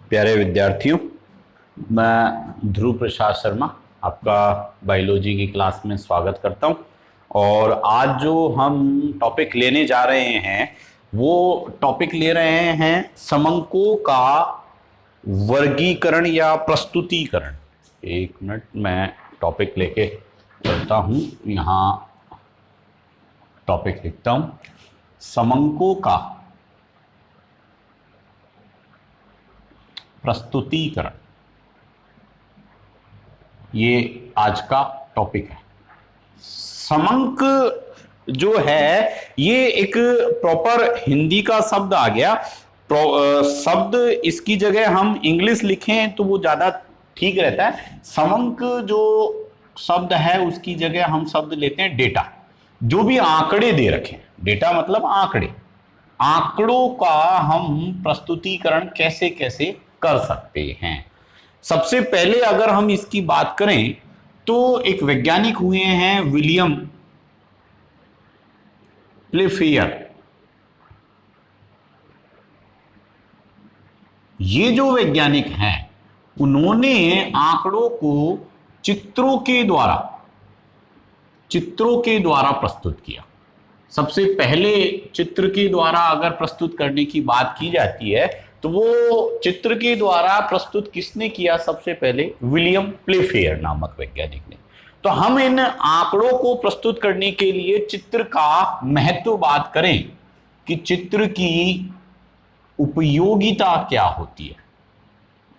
प्यारे विद्यार्थियों, मैं ध्रुव प्रसाद शर्मा आपका बायोलॉजी की क्लास में स्वागत करता हूं। और आज जो हम टॉपिक लेने जा रहे हैं वो टॉपिक ले रहे हैं समंकों का वर्गीकरण या प्रस्तुतीकरण। एक मिनट, मैं टॉपिक लेके चलता हूं। यहाँ टॉपिक लिखता हूं, समंकों का प्रस्तुतीकरण। ये आज का टॉपिक है। समंक जो है ये एक प्रॉपर हिंदी का शब्द आ गया। शब्द इसकी जगह हम इंग्लिश लिखें तो वो ज्यादा ठीक रहता है। समंक जो शब्द है उसकी जगह हम शब्द लेते हैं डेटा। जो भी आंकड़े दे रखे, डेटा मतलब आंकड़े, आंकड़ों का हम प्रस्तुतीकरण कैसे कैसे कर सकते हैं। सबसे पहले अगर हम इसकी बात करें तो एक वैज्ञानिक हुए हैं विलियम प्लेफेयर। ये जो वैज्ञानिक हैं उन्होंने आंकड़ों को चित्रों के द्वारा प्रस्तुत किया। सबसे पहले चित्र के द्वारा अगर प्रस्तुत करने की बात की जाती है तो वो चित्र के द्वारा प्रस्तुत किसने किया? सबसे पहले विलियम प्लेफेयर नामक वैज्ञानिक ने। तो हम इन आंकड़ों को प्रस्तुत करने के लिए चित्र का महत्व बात करें कि चित्र की उपयोगिता क्या होती है।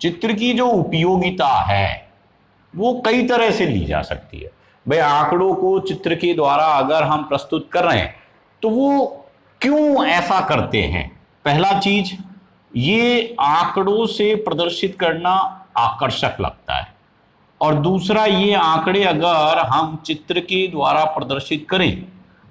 चित्र की जो उपयोगिता है वो कई तरह से ली जा सकती है। भाई, आंकड़ों को चित्र के द्वारा अगर हम प्रस्तुत कर रहे हैं तो वो क्यों ऐसा करते हैं? पहला चीज, ये आंकड़ों से प्रदर्शित करना आकर्षक लगता है। और दूसरा, ये आंकड़े अगर हम चित्र के द्वारा प्रदर्शित करें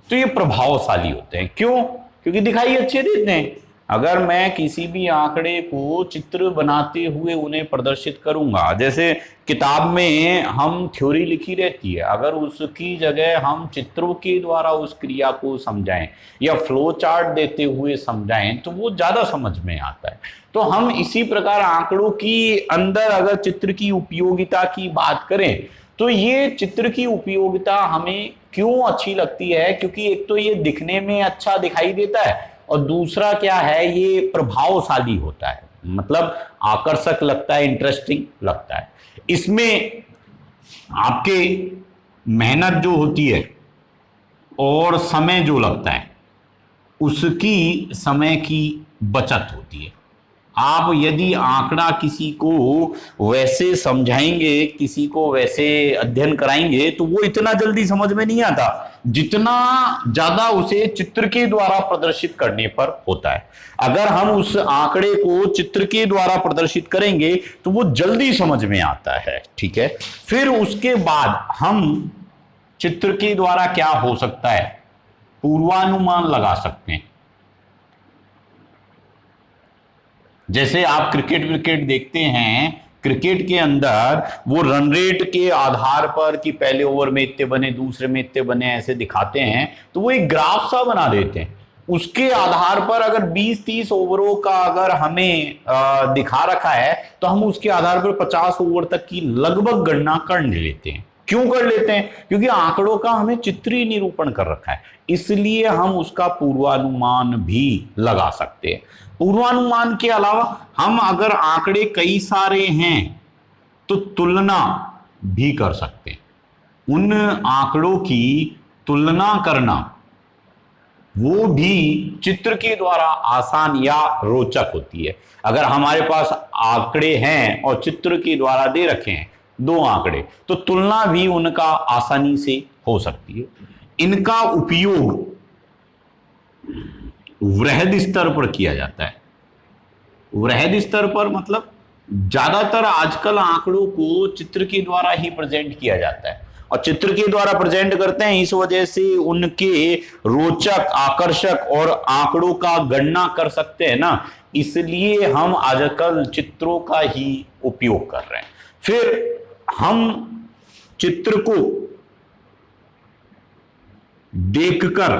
तो ये प्रभावशाली होते हैं। क्यों? क्योंकि दिखाई अच्छे देते हैं। अगर मैं किसी भी आंकड़े को चित्र बनाते हुए उन्हें प्रदर्शित करूंगा, जैसे किताब में हम थ्योरी लिखी रहती है, अगर उसकी जगह हम चित्रों के द्वारा उस क्रिया को समझाएं या फ्लो चार्ट देते हुए समझाएं तो वो ज्यादा समझ में आता है। तो हम इसी प्रकार आंकड़ों की अंदर अगर चित्र की उपयोगिता की बात करें तो ये चित्र की उपयोगिता हमें क्यों अच्छी लगती है? क्योंकि एक तो ये दिखने में अच्छा दिखाई देता है और दूसरा क्या है, ये प्रभावशाली होता है, मतलब आकर्षक लगता है, इंटरेस्टिंग लगता है। इसमें आपके मेहनत जो होती है और समय जो लगता है उसकी समय की बचत होती है। आप यदि आंकड़ा किसी को वैसे समझाएंगे, किसी को वैसे अध्ययन कराएंगे तो वो इतना जल्दी समझ में नहीं आता जितना ज्यादा उसे चित्र के द्वारा प्रदर्शित करने पर होता है। अगर हम उस आंकड़े को चित्र के द्वारा प्रदर्शित करेंगे तो वो जल्दी समझ में आता है। ठीक है, फिर उसके बाद हम चित्र के द्वारा क्या हो सकता है, पूर्वानुमान लगा सकते हैं। जैसे आप क्रिकेट देखते हैं, क्रिकेट के अंदर वो रन रेट के आधार पर कि पहले ओवर में इतने बने, दूसरे में इतने बने, ऐसे दिखाते हैं। तो वो एक ग्राफ सा बना देते हैं। उसके आधार पर अगर 20-30 ओवरों का अगर हमें दिखा रखा है तो हम उसके आधार पर 50 ओवर तक की लगभग गणना कर लेते हैं। क्यों कर लेते हैं? क्योंकि आंकड़ों का हमें चित्रीय निरूपण कर रखा है, इसलिए हम उसका पूर्वानुमान भी लगा सकते हैं। पूर्वानुमान के अलावा हम अगर आंकड़े कई सारे हैं तो तुलना भी कर सकते हैं। उन आंकड़ों की तुलना करना वो भी चित्र के द्वारा आसान या रोचक होती है। अगर हमारे पास आंकड़े हैं और चित्र के द्वारा दे रखे हैं दो आंकड़े, तो तुलना भी उनका आसानी से हो सकती है। इनका उपयोग वृहद स्तर पर किया जाता है। वृहद स्तर पर मतलब ज्यादातर आजकल आंकड़ों को चित्र के द्वारा ही प्रेजेंट किया जाता है, और चित्र के द्वारा प्रेजेंट करते हैं इस वजह से उनके रोचक, आकर्षक और आंकड़ों का गणना कर सकते हैं ना, इसलिए हम आजकल चित्रों का ही उपयोग कर रहे हैं। फिर हम चित्र को देखकर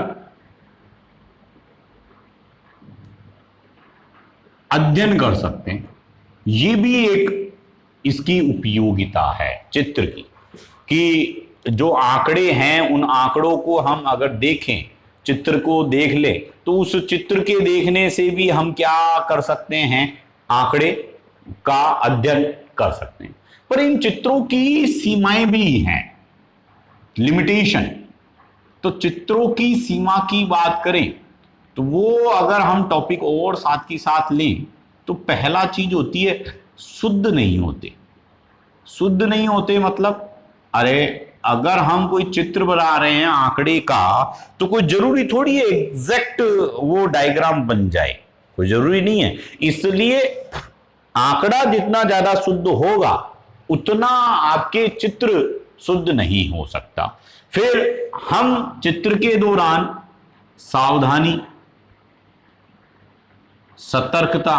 अध्ययन कर सकते हैं। ये भी एक इसकी उपयोगिता है चित्र की, कि जो आंकड़े हैं उन आंकड़ों को हम अगर देखें, चित्र को देख ले, तो उस चित्र के देखने से भी हम क्या कर सकते हैं, आंकड़े का अध्ययन कर सकते हैं। पर इन चित्रों की सीमाएं भी हैं, लिमिटेशन। तो चित्रों की सीमा की बात करें तो वो अगर हम टॉपिक और साथ की साथ लें तो पहला चीज होती है शुद्ध नहीं होते। शुद्ध नहीं होते मतलब, अरे अगर हम कोई चित्र बना रहे हैं आंकड़े का, तो कोई जरूरी थोड़ी है एग्जैक्ट वो डायग्राम बन जाए, कोई जरूरी नहीं है। इसलिए आंकड़ा जितना ज्यादा शुद्ध होगा उतना आपके चित्र शुद्ध नहीं हो सकता। फिर हम चित्र के दौरान सावधानी, सतर्कता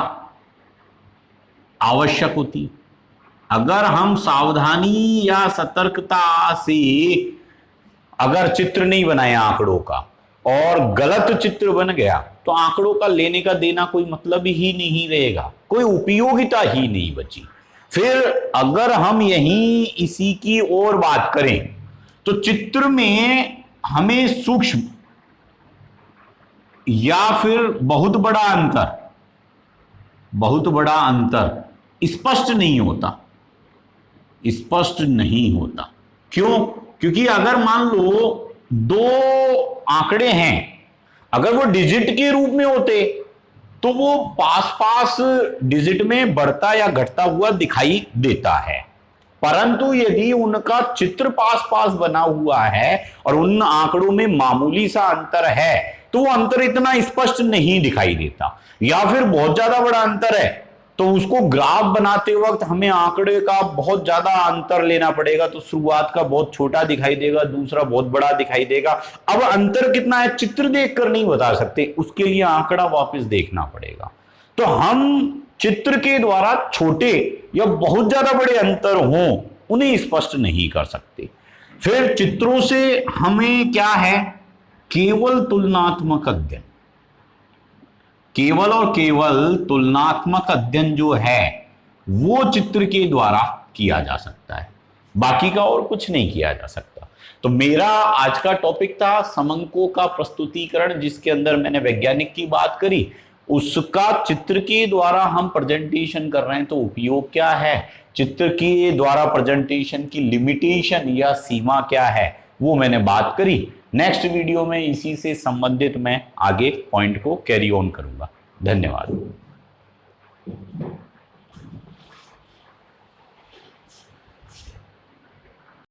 आवश्यक होती। अगर हम सावधानी या सतर्कता से अगर चित्र नहीं बनाए आंकड़ों का और गलत चित्र बन गया, तो आंकड़ों का लेने का देना कोई मतलब ही नहीं रहेगा, कोई उपयोगिता ही नहीं बची। फिर अगर हम यहीं इसी की और बात करें तो चित्र में हमें सूक्ष्म या फिर बहुत बड़ा अंतर स्पष्ट नहीं होता, स्पष्ट नहीं होता। क्यों? क्योंकि अगर मान लो दो आंकड़े हैं, अगर वो डिजिट के रूप में होते तो वो पास पास डिजिट में बढ़ता या घटता हुआ दिखाई देता है, परंतु यदि उनका चित्र पास पास बना हुआ है और उन आंकड़ों में मामूली सा अंतर है तो वो अंतर इतना स्पष्ट नहीं दिखाई देता। या फिर बहुत ज्यादा बड़ा अंतर है तो उसको ग्राफ बनाते वक्त हमें आंकड़े का बहुत ज्यादा अंतर लेना पड़ेगा, तो शुरुआत का बहुत छोटा दिखाई देगा, दूसरा बहुत बड़ा दिखाई देगा। अब अंतर कितना है चित्र देखकर नहीं बता सकते, उसके लिए आंकड़ा वापस देखना पड़ेगा। तो हम चित्र के द्वारा छोटे या बहुत ज्यादा बड़े अंतर हों उन्हें स्पष्ट नहीं कर सकते। फिर चित्रों से हमें क्या है, केवल तुलनात्मक अध्ययन, केवल और केवल तुलनात्मक अध्ययन जो है वो चित्र के द्वारा किया जा सकता है, बाकी का और कुछ नहीं किया जा सकता। तो मेरा आज का टॉपिक था समंकों का प्रस्तुतिकरण, जिसके अंदर मैंने वैज्ञानिक की बात करी, उसका चित्र के द्वारा हम प्रेजेंटेशन कर रहे हैं तो उपयोग क्या है, चित्र के द्वारा प्रेजेंटेशन की लिमिटेशन या सीमा क्या है वो मैंने बात करी। नेक्स्ट वीडियो में इसी से संबंधित मैं आगे पॉइंट को कैरी ऑन करूंगा। धन्यवाद।